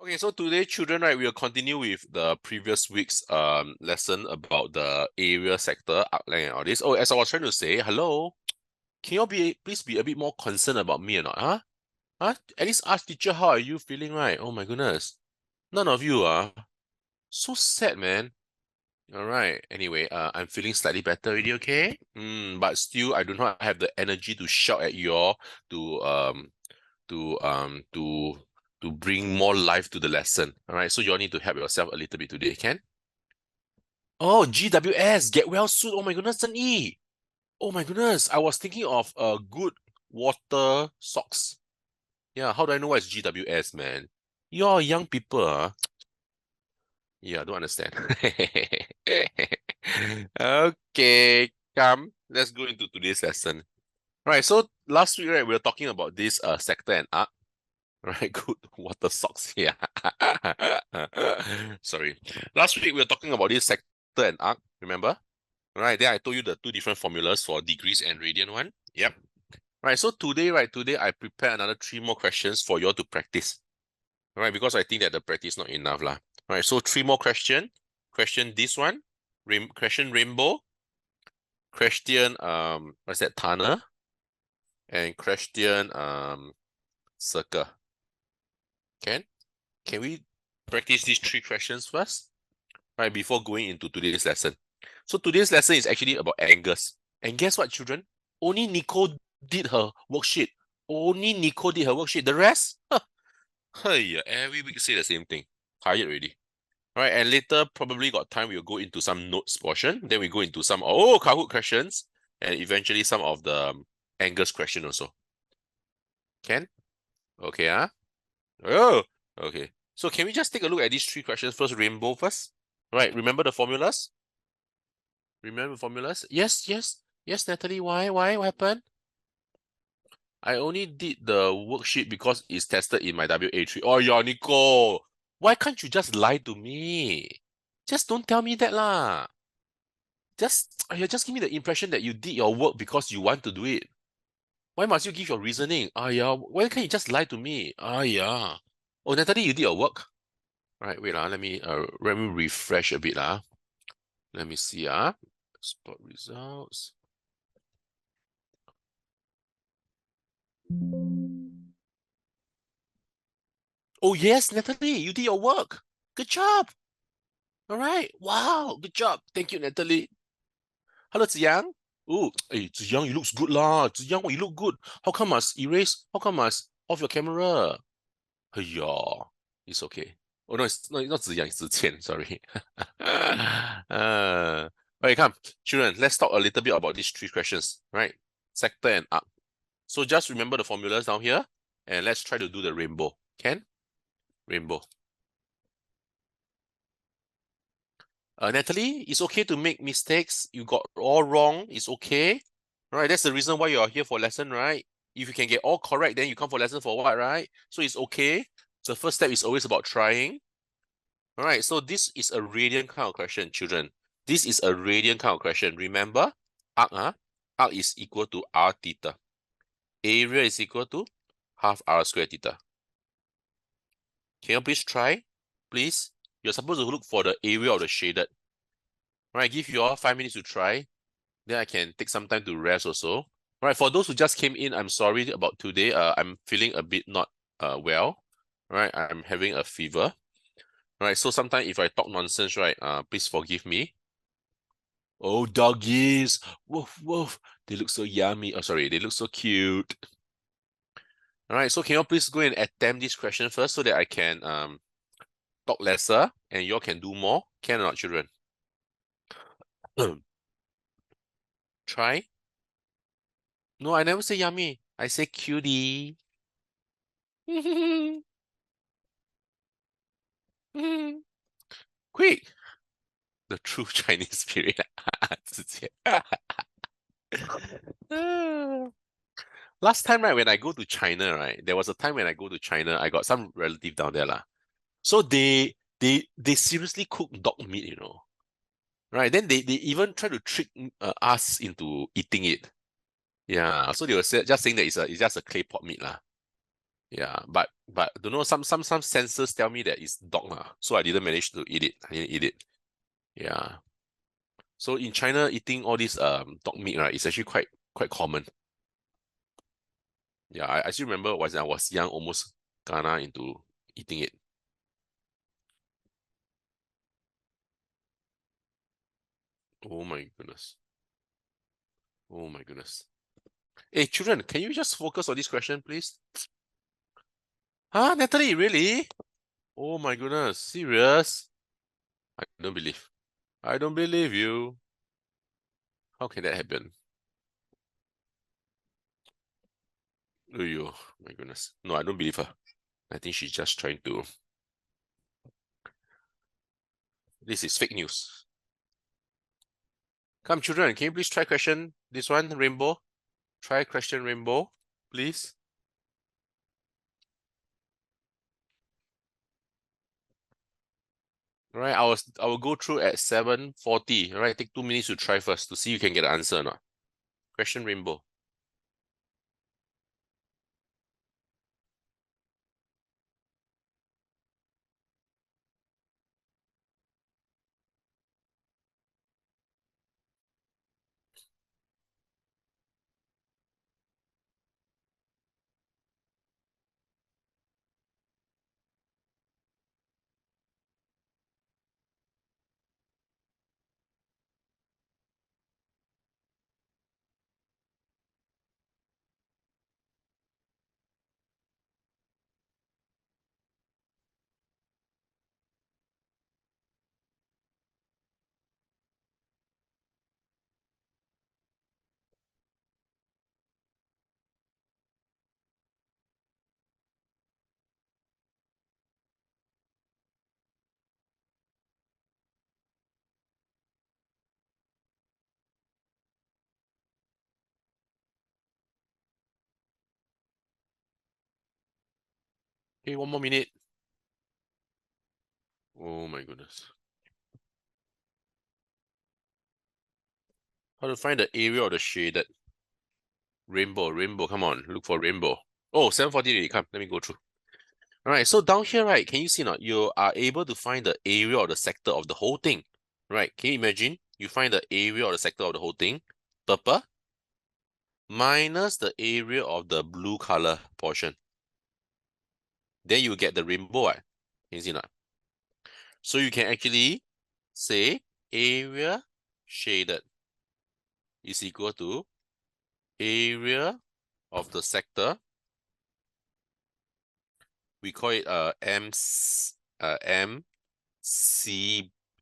Okay, so today, children, right, we'll continue with the previous week's lesson about the area, sector, outline, and all this. Oh, as I was trying to say, hello, can you all please be a bit more concerned about me or not, huh? Huh? At least ask teacher, how are you feeling, right? Oh my goodness. None of you are. So sad, man. All right. Anyway, I'm feeling slightly better already, okay? But still, I do not have the energy to shout at you all to to um to to bring more life to the lesson. All right. So you all need to help yourself a little bit today, can? Oh, GWS, get well soon. Oh my goodness, Zhen Yi. Oh my goodness, I was thinking of good water socks. Yeah, how do I know what is GWS, man? You're young people, huh? Yeah, I don't understand. Okay, come. Let's go into today's lesson. Right, so last week, right, we were talking about this sector and arc. Right, good water socks. Yeah. Sorry. Last week, we were talking about this sector and arc, remember? Right, then I told you the two different formulas for degrees and radian one. Yep. Right, so today, I prepared another 3 more questions for you all to practice. Right, because I think that the practice is not enough lah. Right, so 3 more question. Question this one, question rainbow, question what's that, tunnel, and question circle. Can we practice these 3 questions first? Right, before going into today's lesson. So today's lesson is actually about angles. And guess what, children? Only Nico did her worksheet. Only Nico did her worksheet. The rest? Hey, every week say the same thing. Tired already. Right, and later probably got time we'll go into some notes portion. Then we go into some Kahoot questions, and eventually some of the angles question also. Can? Okay, Oh, okay. So can we just take a look at these 3 questions first, rainbow first? Right, remember the formulas? Remember the formulas? Yes, Natalie, why? What happened? I only did the worksheet because it's tested in my WA3. Oh, yeah, Nico. Why can't you just lie to me? Just don't tell me that lah. Just give me the impression that you did your work because you want to do it. Why must you give your reasoning? Yeah, why can't you just lie to me? Yeah. Oh, Natalie, you did your work. Right, wait, let me refresh a bit. Let me see. Spot results. Oh, yes, Natalie, you did your work. Good job. All right. Wow, good job. Thank you, Natalie. Hello, Ziyang. Oh, hey, Ziyang, you looks good lah. Ziyang, you look good. How come must erase? How come must off your camera? Hey, it's okay. Oh no, it's not Ziyang, it's Ziqian, sorry. Okay, come, children, let's talk a little bit about these 3 questions, right? Sector and arc. So just remember the formulas down here, and let's try to do the rainbow. Can? Rainbow. Natalie, it's okay to make mistakes. You got all wrong. It's okay. Right, that's the reason why you are here for lesson, right? If you can get all correct, then you come for lesson for what, right? So it's okay. The first step is always about trying. All right, so this is a radian kind of question, children. This is a radian kind of question. Remember, arc is equal to r theta. Area is equal to half r squared theta. Can you please try? Please? You're supposed to look for the area of the shaded. All right, give you all 5 minutes to try. Then I can take some time to rest also. All right, for those who just came in, I'm sorry about today. I'm feeling a bit not well. All right, I'm having a fever. All right, so sometimes if I talk nonsense, right, please forgive me. Oh, doggies. Woof, woof. They look so yummy. Oh, sorry, they look so cute. All right, so can you please go and attempt this question first so that I can talk lesser and you all can do more? Can or not, children? Try. No, I never say yummy. I say cutie. Quick. The true Chinese spirit. 直接 Last time, right, when I go to China, right, there was a time when I go to China, I got some relative down there lah. So they seriously cook dog meat, you know. Right? Then they even try to trick us into eating it. Yeah. So they were just saying that it's just a clay pot meat lah. Yeah, but don't know, some sensors tell me that it's dogma, so I didn't manage to eat it. I didn't eat it. Yeah. So in China, eating all this dog meat, right, is actually quite common. Yeah, I still remember when I was young, almost gonna into eating it. Oh my goodness. Oh my goodness. Hey, children, can you just focus on this question, please? Huh, Natalie, really? Oh my goodness, serious? I don't believe. I don't believe you. How can that happen? Oh my goodness. No, I don't believe her. I think she's just trying to. This is fake news. Come, children, can you please try question this one, Rainbow? Try question Rainbow, please. All right, I will go through at 7:40. All right, take 2 minutes to try first to see you can get the answer or not. Question Rainbow. Okay, 1 more minute. Oh my goodness. How to find the area of the shaded rainbow, come on, look for rainbow. Oh, 7:40 already, come, let me go through. All right, so down here, right, can you see not? You are able to find the area or the sector of the whole thing. Right, can you imagine? You find the area or the sector of the whole thing, purple, minus the area of the blue color portion. Then you get the rainbow, right? Can you see not? So you can actually say area shaded is equal to area of the sector. We call it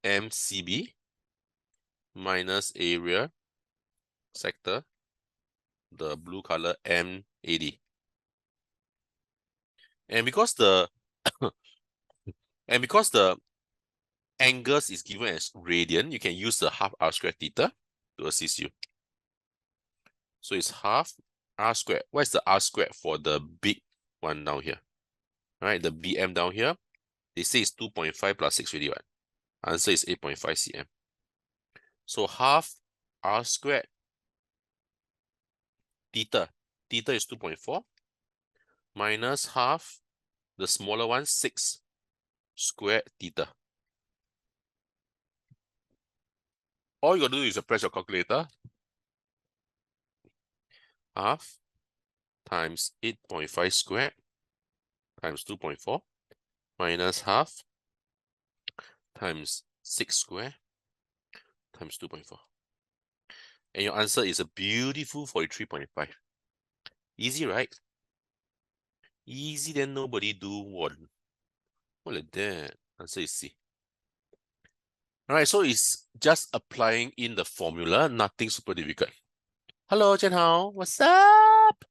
MCB minus area sector, the blue color M80. And because the and because the angles is given as radian, you can use the half r squared theta to assist you. So it's half r squared. What is the r squared for the big one down here? All right, the BM down here, they say it's 2.5 plus 6 really, right? Answer is 8.5 cm. So half r squared theta. Theta is 2.4 minus half the smaller one, 6 squared theta. All you gotta do is press your calculator. Half times 8.5 squared times 2.4 minus half times 6 squared times 2.4. And your answer is a beautiful 43.5. Easy, right? Easy then nobody do one. What like that? Answer is C. Alright, so it's just applying in the formula, nothing super difficult. Hello, Jen Hao. What's up?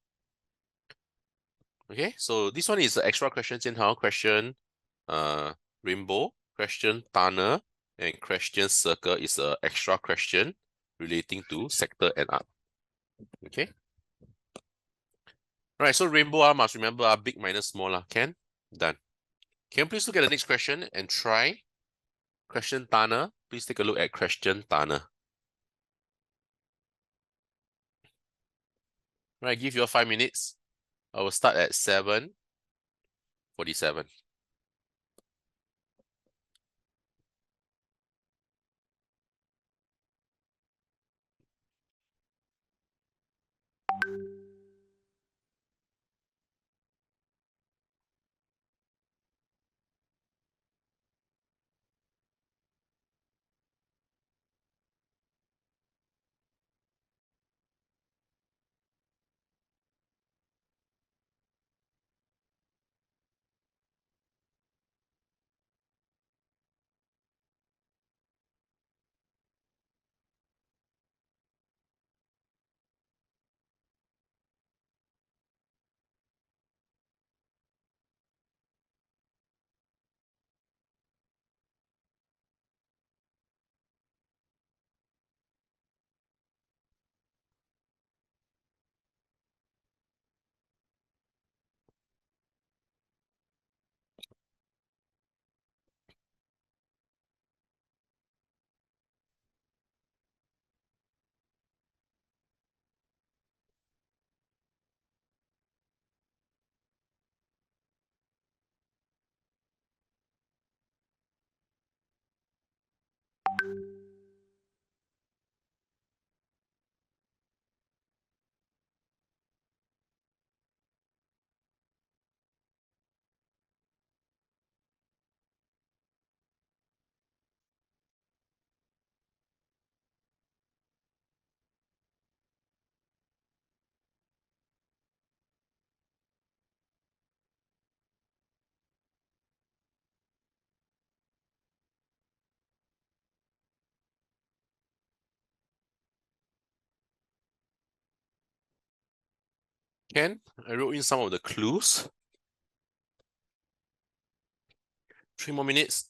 Okay, so this one is an extra question, Jen Hao. Question Rainbow, question Tunnel, and question Circle is an extra question relating to sector and art. Okay. Right, so Rainbow must remember big minus small. Can? Done. Can you please look at the next question and try? Question Tunnel. Please take a look at question Tunnel. Right, give you 5 minutes. I will start at 7. 47. Can I wrote in some of the clues? 3 more minutes.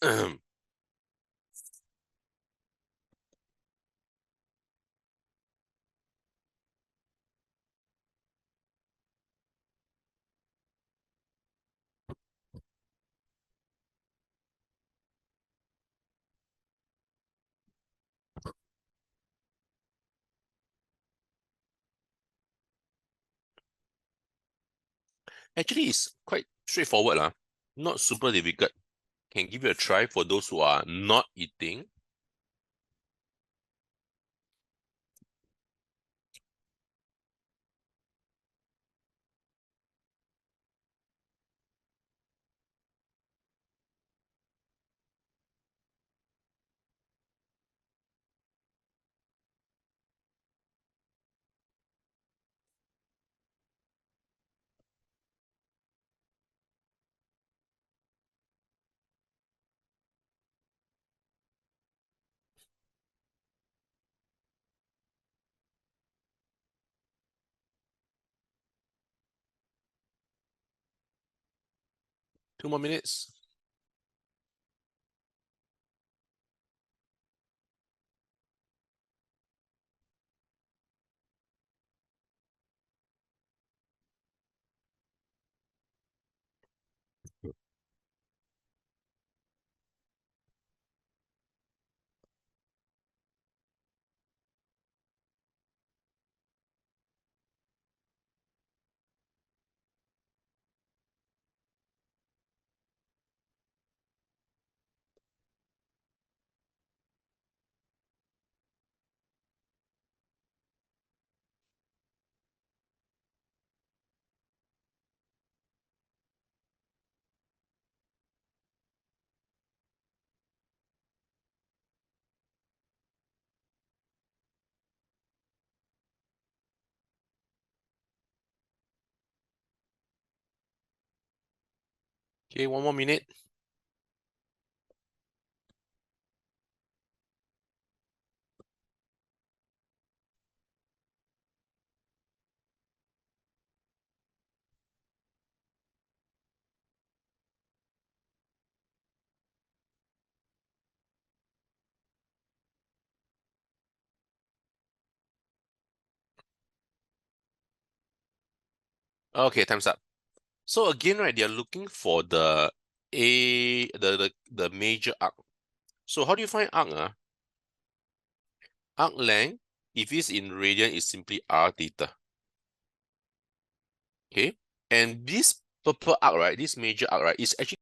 Actually, it's quite straightforward, lah. Not super difficult. Can give it a try for those who are not eating. Two more minutes. Okay, 1 more minute. Okay, time's up. So again, right, they're looking for the major arc. So how do you find arc? Arc length, if it's in radian, is simply r theta. Okay, and this purple arc, right, this major arc, right, is actually